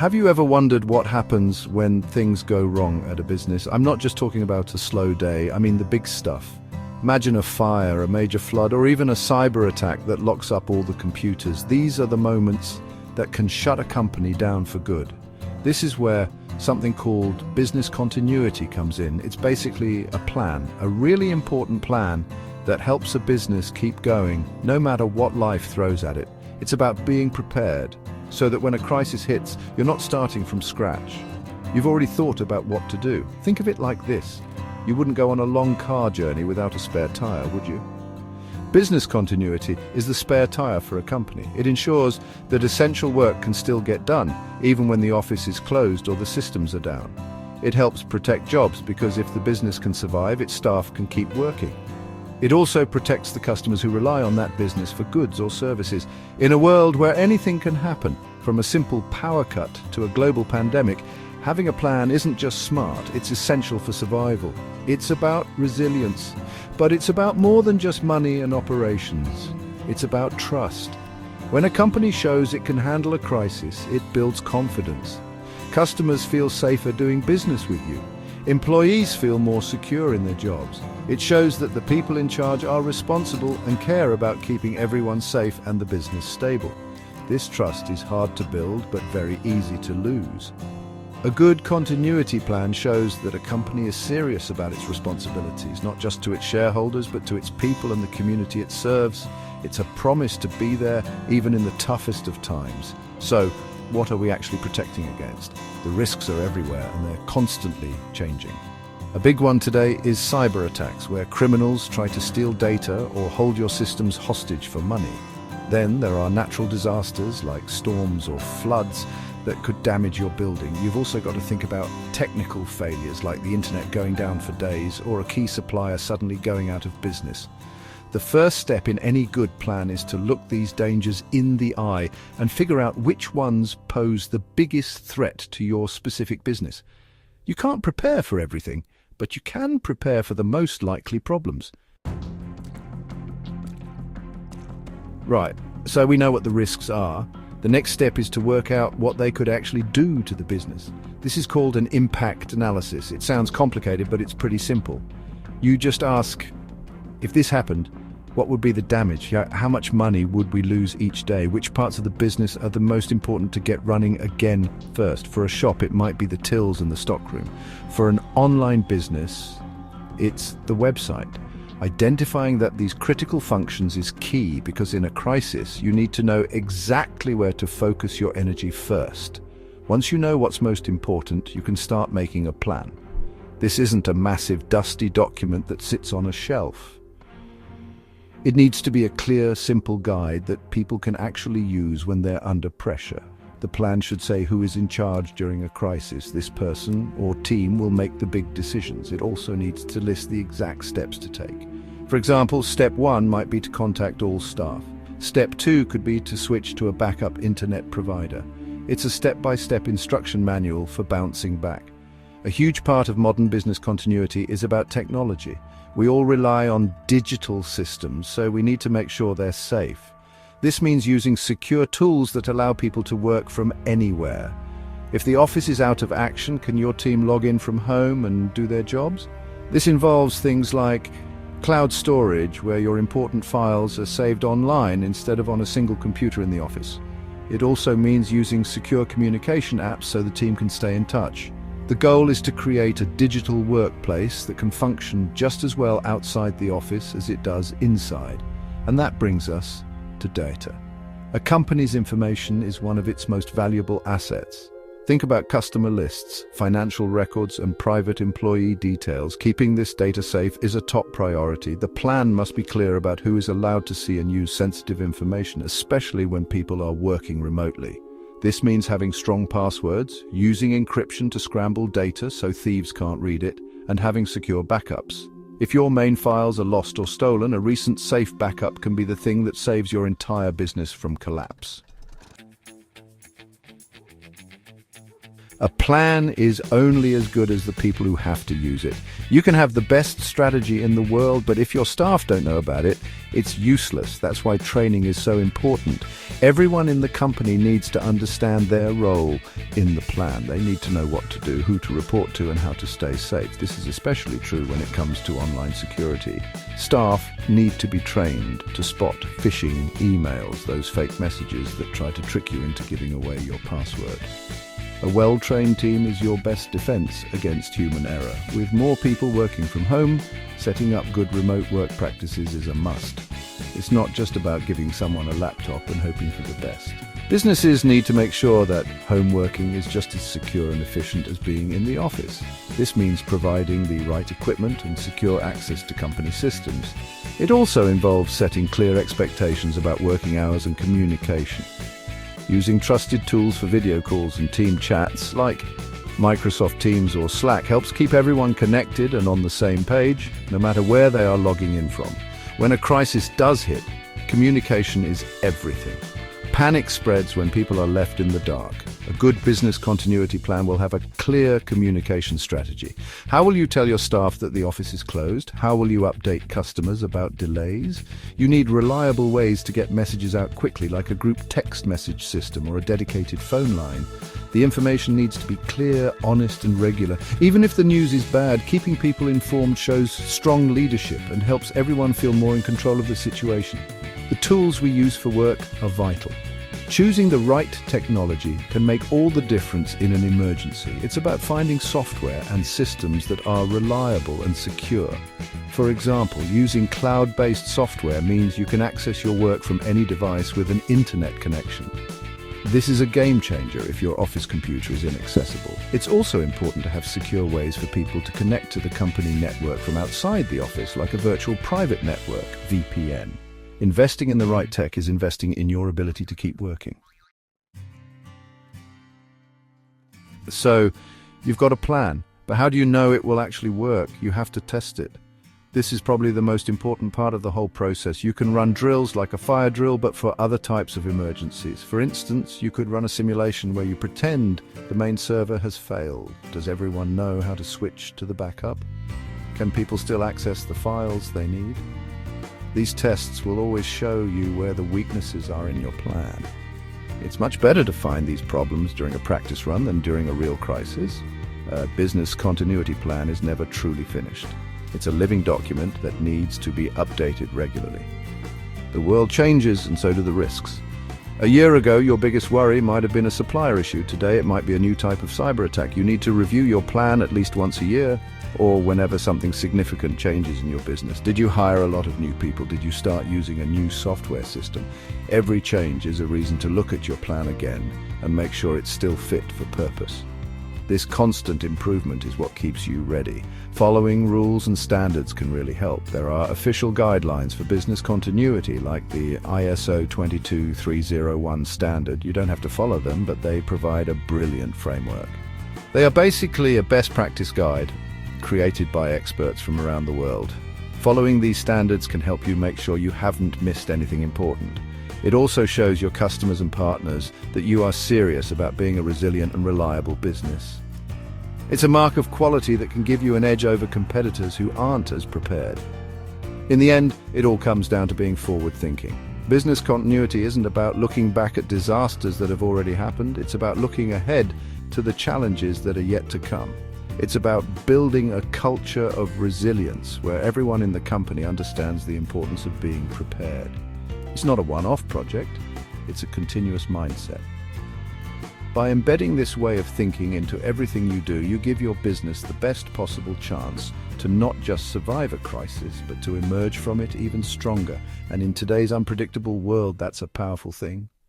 Have you ever wondered what happens when things go wrong at a business? I'm not just talking about a slow day, I mean the big stuff. Imagine a fire, a major flood, or even a cyber attack that locks up all the computers. These are the moments that can shut a company down for good. This is where something called business continuity comes in. It's basically a plan, a really important plan that helps a business keep going no matter what life throws at it. It's about being prepared so that when a crisis hits, you're not starting from scratch. You've already thought about what to do. Think of it like this. You wouldn't go on a long car journey without a spare tire, would you? Business continuity is the spare tire for a company. It ensures that essential work can still get done, even when the office is closed or the systems are down. It helps protect jobs because if the business can survive, its staff can keep working. It also protects the customers who rely on that business for goods or services. In a world where anything can happen, from a simple power cut to a global pandemic, having a plan isn't just smart, it's essential for survival. It's about resilience, but it's about more than just money and operations. It's about trust. When a company shows it can handle a crisis, it builds confidence. Customers feel safer doing business with you. Employees feel more secure in their jobs. It shows that the people in charge are responsible and care about keeping everyone safe and the business stable. This trust is hard to build, but very easy to lose. A good continuity plan shows that a company is serious about its responsibilities, not just to its shareholders, but to its people and the community it serves. It's a promise to be there even in the toughest of times. So, what are we actually protecting against? The risks are everywhere and they're constantly changing. A big one today is cyber attacks, where criminals try to steal data or hold your systems hostage for money. Then there are natural disasters like storms or floods that could damage your building. You've also got to think about technical failures like the internet going down for days or a key supplier suddenly going out of business. The first step in any good plan is to look these dangers in the eye and figure out which ones pose the biggest threat to your specific business. You can't prepare for everything, but you can prepare for the most likely problems. Right, so we know what the risks are. The next step is to work out what they could actually do to the business. This is called an impact analysis. It sounds complicated, but it's pretty simple. You just ask, if this happened, what would be the damage? How much money would we lose each day? Which parts of the business are the most important to get running again first? For a shop, it might be the tills and the stockroom. For an online business, it's the website. Identifying that these critical functions is key because in a crisis, you need to know exactly where to focus your energy first. Once you know what's most important, you can start making a plan. This isn't a massive, dusty document that sits on a shelf. It needs to be a clear, simple guide that people can actually use when they're under pressure. The plan should say who is in charge during a crisis. This person or team will make the big decisions. It also needs to list the exact steps to take. For example, step 1 might be to contact all staff. Step 2 could be to switch to a backup internet provider. It's a step-by-step instruction manual for bouncing back. A huge part of modern business continuity is about technology. We all rely on digital systems, so we need to make sure they're safe. This means using secure tools that allow people to work from anywhere. If the office is out of action, can your team log in from home and do their jobs? This involves things like cloud storage, where your important files are saved online instead of on a single computer in the office. It also means using secure communication apps so the team can stay in touch. The goal is to create a digital workplace that can function just as well outside the office as it does inside. And that brings us to data. A company's information is one of its most valuable assets. Think about customer lists, financial records, and private employee details. Keeping this data safe is a top priority. The plan must be clear about who is allowed to see and use sensitive information, especially when people are working remotely. This means having strong passwords, using encryption to scramble data so thieves can't read it, and having secure backups. If your main files are lost or stolen, a recent safe backup can be the thing that saves your entire business from collapse. A plan is only as good as the people who have to use it. You can have the best strategy in the world, but if your staff don't know about it, It's useless. That's why training is so important. Everyone in the company needs to understand their role in the plan. They need to know what to do, who to report to, and how to stay safe. This is especially true when it comes to online security. Staff need to be trained to spot phishing emails, those fake messages that try to trick you into giving away your password. A well-trained team is your best defense against human error. With more people working from home, setting up good remote work practices is a must. It's not just about giving someone a laptop and hoping for the best. Businesses need to make sure that home working is just as secure and efficient as being in the office. This means providing the right equipment and secure access to company systems. It also involves setting clear expectations about working hours and communication. Using trusted tools for video calls and team chats like Microsoft Teams or Slack helps keep everyone connected and on the same page, no matter where they are logging in from. When a crisis does hit, communication is everything. Panic spreads when people are left in the dark. A good business continuity plan will have a clear communication strategy. How will you tell your staff that the office is closed? How will you update customers about delays? You need reliable ways to get messages out quickly, like a group text message system or a dedicated phone line. The information needs to be clear, honest, and regular. Even if the news is bad, keeping people informed shows strong leadership and helps everyone feel more in control of the situation. The tools we use for work are vital. Choosing the right technology can make all the difference in an emergency. It's about finding software and systems that are reliable and secure. For example, using cloud-based software means you can access your work from any device with an internet connection. This is a game changer if your office computer is inaccessible. It's also important to have secure ways for people to connect to the company network from outside the office, like a virtual private network, VPN. Investing in the right tech is investing in your ability to keep working. So, you've got a plan, but how do you know it will actually work? You have to test it. This is probably the most important part of the whole process. You can run drills like a fire drill, but for other types of emergencies. For instance, you could run a simulation where you pretend the main server has failed. Does everyone know how to switch to the backup? Can people still access the files they need? These tests will always show you where the weaknesses are in your plan. It's much better to find these problems during a practice run than during a real crisis. A business continuity plan is never truly finished. It's a living document that needs to be updated regularly. The world changes, and so do the risks. A year ago, your biggest worry might have been a supplier issue. Today, it might be a new type of cyber attack. You need to review your plan at least once a year, or whenever something significant changes in your business. Did you hire a lot of new people? Did you start using a new software system? Every change is a reason to look at your plan again and make sure it's still fit for purpose. This constant improvement is what keeps you ready. Following rules and standards can really help. There are official guidelines for business continuity, like the ISO 22301 standard. You don't have to follow them, but they provide a brilliant framework. They are basically a best practice guide created by experts from around the world. Following these standards can help you make sure you haven't missed anything important. It also shows your customers and partners that you are serious about being a resilient and reliable business. It's a mark of quality that can give you an edge over competitors who aren't as prepared. In the end, it all comes down to being forward-thinking. Business continuity isn't about looking back at disasters that have already happened. It's about looking ahead to the challenges that are yet to come. It's about building a culture of resilience where everyone in the company understands the importance of being prepared. It's not a one-off project, it's a continuous mindset. By embedding this way of thinking into everything you do, you give your business the best possible chance to not just survive a crisis, but to emerge from it even stronger. And in today's unpredictable world, that's a powerful thing.